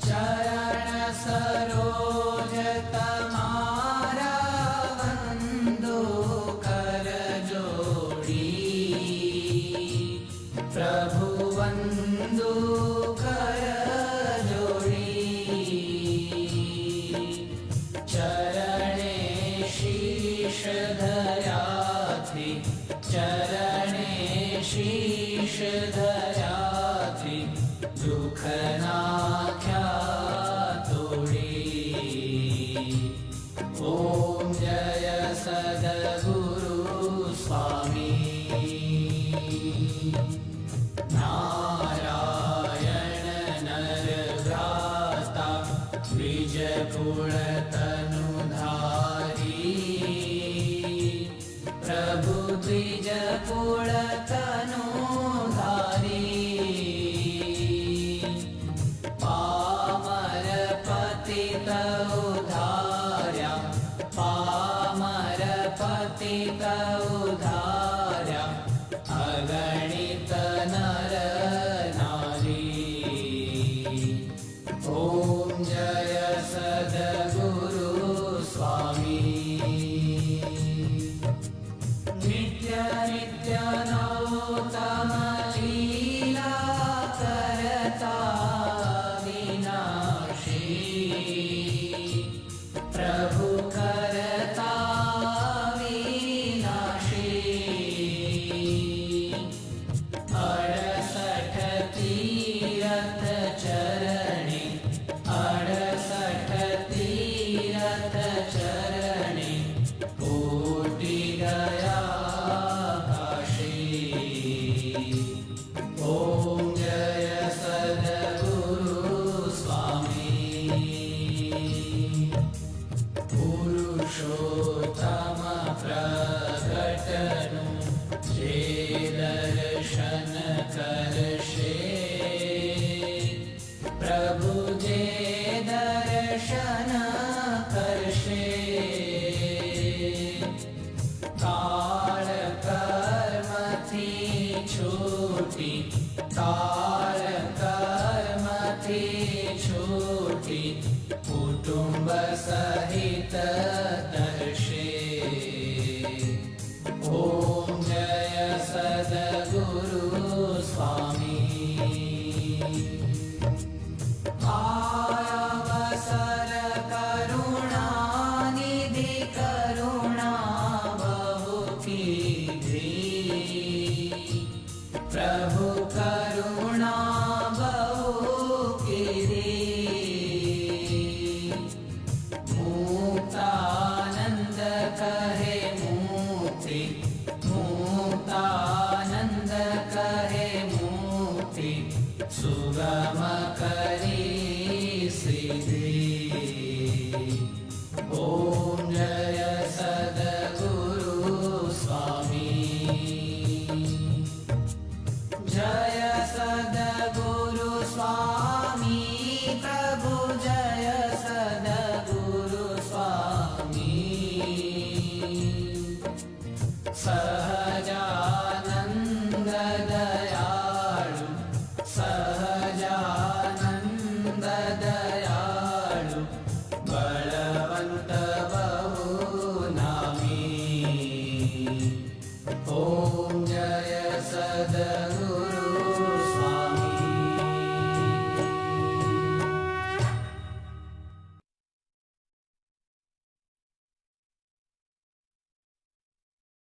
चरण सरोज तमारा वंदो कर जोड़ी, प्रभु वंदो कर जोड़ी। चरणे शीश धरा थी, चरणे शीश धरा थी, दुख नाख्या तोड़ी। ओम जय सद्गुरु स्वामी। नारायण नर भ्राता द्विज कुल तनुधारी, प्रभु द्विज कुल तनुधारी। पामर पतित उद्धार्या, पामर पतित उद्धार्या, अगणित नर नारी। ओम जय सद्गुरु स्वामी। नित्य नित्य नौतम लीला करता विनाशी, प्रभु करता विनाशी। 68 तीरथ चरणे, 68 तीरथ चरणे, कोटि गया काशी। ओम जय सद्गुरु स्वामी। पुरुषोत्तम प्रगटनु जे दर्शन करशे, प्रभु जे दर्शन करशे। काल कर्म थी छूटी, काल कर्म थी छूटी, कुटुंब सहित दर्शे। ओम जय सद्गुरु स्वामी। आयवसर करुणा निधि करुणा बहु कीधी, प्रभु करुणा बहु कीधी। मुक्तानंद कहे मुक्ति, मुक्तानंद कहे मुक्ति, सुगम